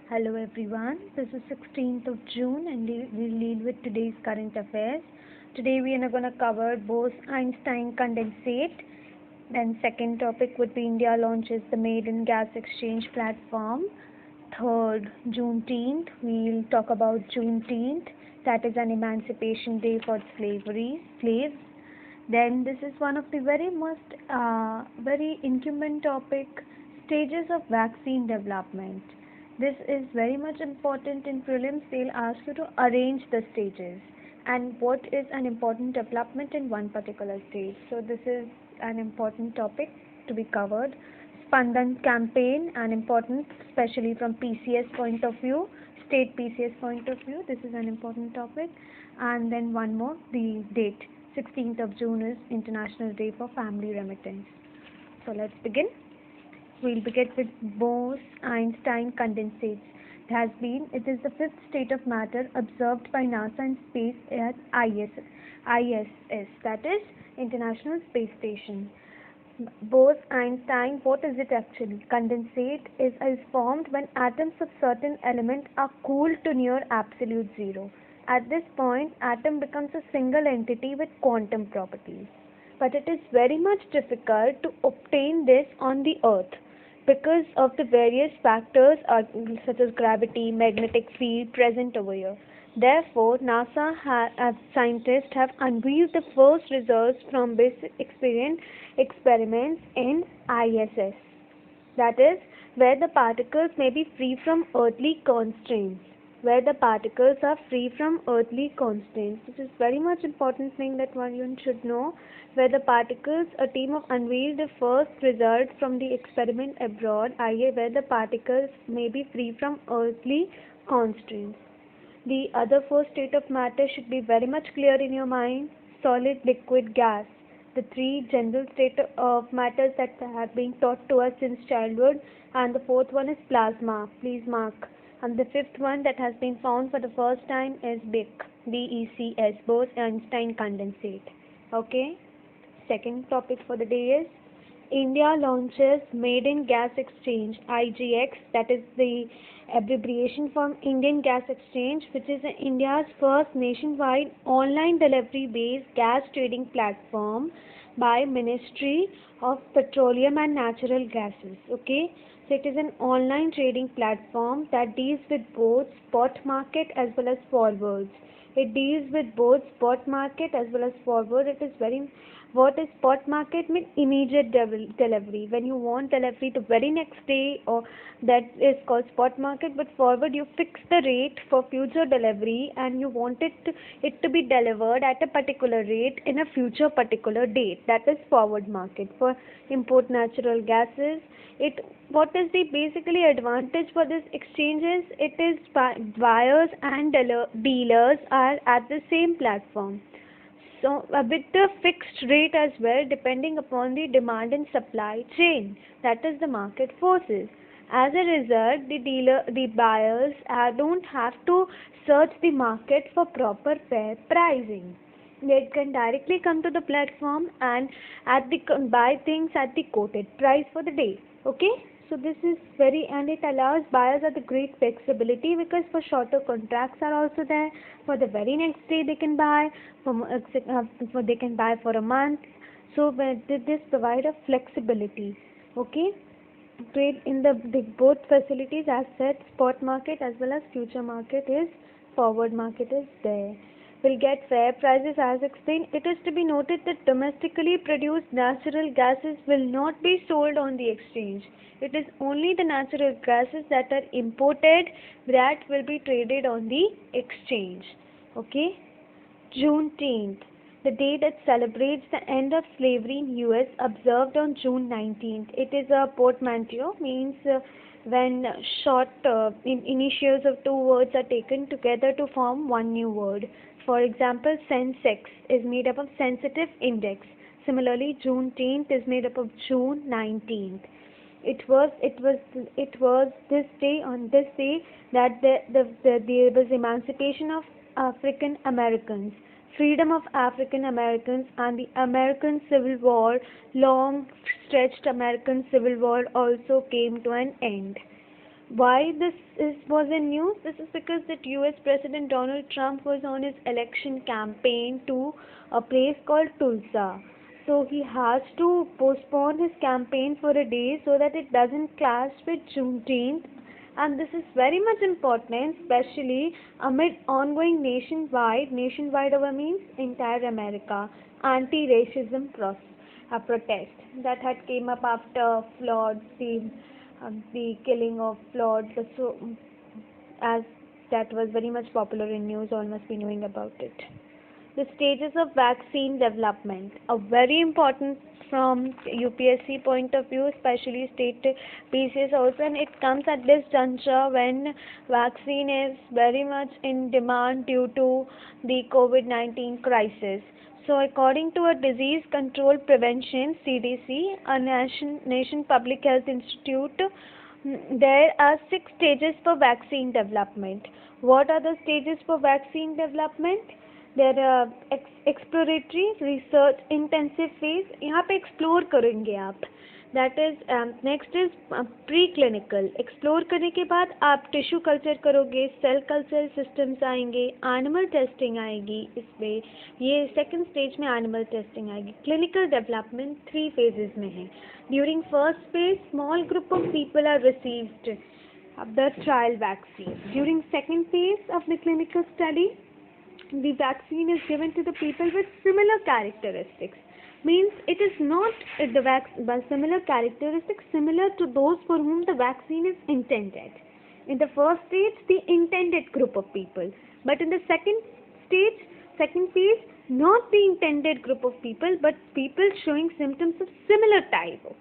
Hello everyone, this is 16th of June and we'll deal with today's current affairs. Today we are going to cover Bose-Einstein condensate. Then second topic would be India launches the Maiden Gas Exchange platform. Third, Juneteenth, we'll talk about Juneteenth, that is an emancipation day for slaves. Then this is one of the very incumbent topic, stages of vaccine development. This is very much important in prelims. They'll ask you to arrange the stages and what is an important development in one particular stage. So this is an important topic to be covered. Spandan campaign, an important, especially from PCS point of view, state PCS point of view. This is an important topic. And then one more, the date. 16th of June is International Day for Family Remittance. So let's begin. We'll begin with Bose-Einstein condensates. It is the fifth state of matter observed by NASA in space at ISS, that is International Space Station. Bose-Einstein, what is it actually? Condensate is formed when atoms of certain element are cooled to near absolute zero. At this point, atom becomes a single entity with quantum properties. But it is very much difficult to obtain this on the Earth because of the various factors such as gravity, magnetic field present over here. Therefore, NASA scientists have unveiled the first results from basic experiments in ISS. That is, where the particles may be free from earthly constraints. Where the particles are free from earthly constraints. This is very much important thing that one should know. Where the particles, a team of unveiled the first result from the experiment abroad, i.e. where the particles may be free from earthly constraints. The other four state of matter should be very much clear in your mind. Solid, liquid, gas. The three general state of matters that have been taught to us since childhood, and the fourth one is plasma. Please mark. And the fifth one that has been found for the first time is BECS, Bose-Einstein condensate. Okay. Second topic for the day is India launches Maiden Gas Exchange, IGX, that is the abbreviation for Indian Gas Exchange, which is India's first nationwide online delivery-based gas trading platform by Ministry of Petroleum and Natural Gases. Okay. So it is an online trading platform that deals with both spot market as well as forwards. It deals with both spot market as well as forward. What is spot market means? Immediate delivery. When you want delivery the very next day, or that is called spot market. But forward, you fix the rate for future delivery and you want it to be delivered at a particular rate in a future particular date. That is forward market. For import natural gases, what is the basically advantage for this exchanges? It is buyers and dealers are at the same platform. So with the fixed rate as well, depending upon the demand and supply chain, that is the market forces. As a result, the buyers don't have to search the market for proper fair pricing. They can directly come to the platform and buy things at the quoted price for the day. Okay. So this is and it allows buyers at the great flexibility because for shorter contracts are also there. For the very next day they can buy, they can buy for a month. So this provide a flexibility. Okay. Trade in the both facilities as said, spot market as well as future market is forward market is there. Will get fair prices as explained. It is to be noted that domestically produced natural gases will not be sold on the exchange. It is only the natural gases that are imported that will be traded on the exchange. Okay. Juneteenth, the day that celebrates the end of slavery in US, observed on June 19th. It is a portmanteau, means when short initials of two words are taken together to form one new word. For example, sensex is made up of sensitive index. Similarly, Juneteenth is made up of June 19th. It was this day, on this day, that there was emancipation of African Americans, freedom of African Americans, and the American Civil War, long stretched American Civil War, also came to an end. Why was in news? This is because that US President Donald Trump was on his election campaign to a place called Tulsa. So he has to postpone his campaign for a day so that it doesn't clash with Juneteenth. And this is very much important, especially amid ongoing nationwide over means entire America, anti-racism protest that had came up after Floyd, the killing of Floyd, so as that was very much popular in news, all must be knowing about it. The stages of vaccine development are very important from UPSC point of view, especially state PCS also, and it comes at this juncture when vaccine is very much in demand due to the COVID-19 crisis. So according to a Disease Control Prevention CDC, a nation public health institute, there are 6 stages for vaccine development. What are the stages for vaccine development? There are exploratory research intensive phase. यहाँ पे explore करेंगे आप. That is next is preclinical. Explore करने के बाद आप tissue culture करोगे, cell culture systems आएंगे, animal testing आएगी इसमें. ये second stage में animal testing आएगी. Clinical development 3 phases में है. During first phase, small group of people are received of the trial vaccine. During second phase of the clinical study, the vaccine is given to the people with similar characteristics. Means it is not the similar characteristics similar to those for whom the vaccine is intended. In the first stage, the intended group of people, but in the second phase, not the intended group of people, but people showing symptoms of similar type.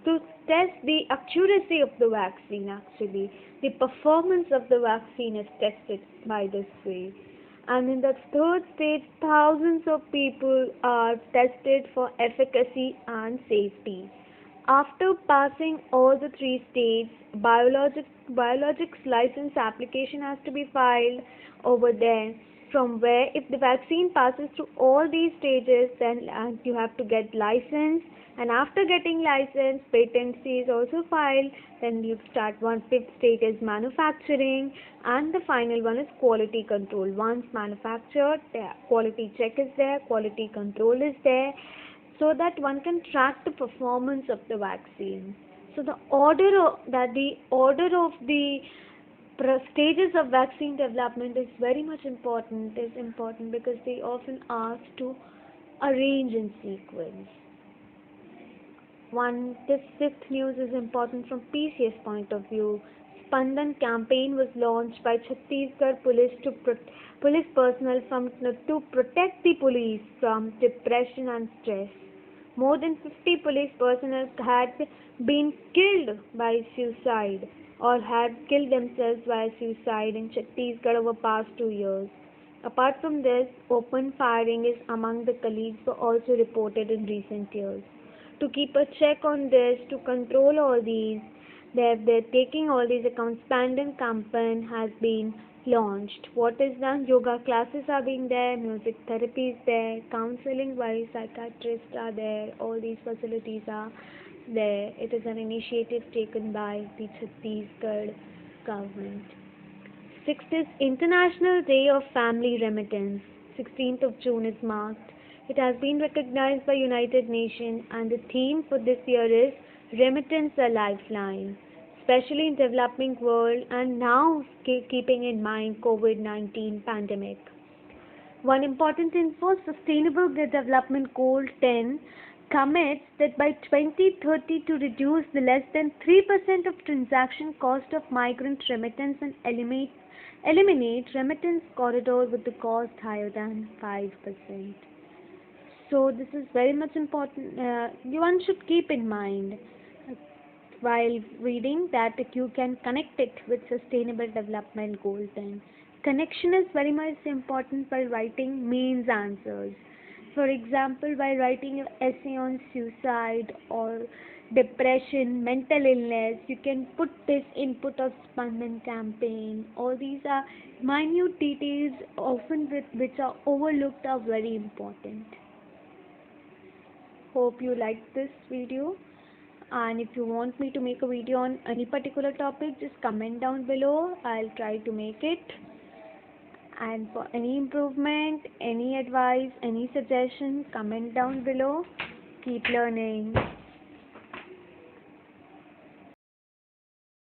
To test the accuracy of the vaccine, actually, the performance of the vaccine is tested by this way. And in the third stage, thousands of people are tested for efficacy and safety. After passing all the 3 stages, biologics license application has to be filed over there, from where if the vaccine passes through all these stages, then you have to get license, and after getting license, patency is also filed. Then you start 1/5 stage is manufacturing, and the final one is quality control. Once manufactured, quality check is there, quality control is there, so that one can track the performance of the vaccine. So the order of the stages of vaccine development is very much important. Is important because they often ask to arrange in sequence. This fifth news is important from PCS point of view. Spandan campaign was launched by Chhattisgarh police police personnel to protect the police from depression and stress. More than 50 police personnel had been killed by suicide or had killed themselves by suicide in Chhattisgarh over past 2 years. Apart from this, open firing is among the colleagues were also reported in recent years. To keep a check on this, to control all these, they're taking all these accounts. Spandan campaign has been launched. What is done? Yoga classes are being there, music therapy is there, counseling by psychiatrists are there. All these facilities are there. It is an initiative taken by the Chhattisgarh government. 6th is International Day of Family Remittance. 16th of June is marked. It has been recognized by United Nations, and the theme for this year is Remittance a Lifeline, especially in developing world and now keeping in mind COVID-19 pandemic. One important info, Sustainable Development Goal 10 commits that by 2030 to reduce the less than 3% of transaction cost of migrant remittance and eliminate remittance corridor with the cost higher than 5%. So this is very much important. One should keep in mind while reading that you can connect it with Sustainable Development Goal 10. Connection is very much important while writing means answers. For example, by writing an essay on suicide or depression, mental illness, you can put this input of Spandan campaign. All these are minute details often which are overlooked are very important. Hope you liked this video. And if you want me to make a video on any particular topic, just comment down below. I'll try to make it. And for any improvement, any advice, any suggestion, comment down below. Keep learning.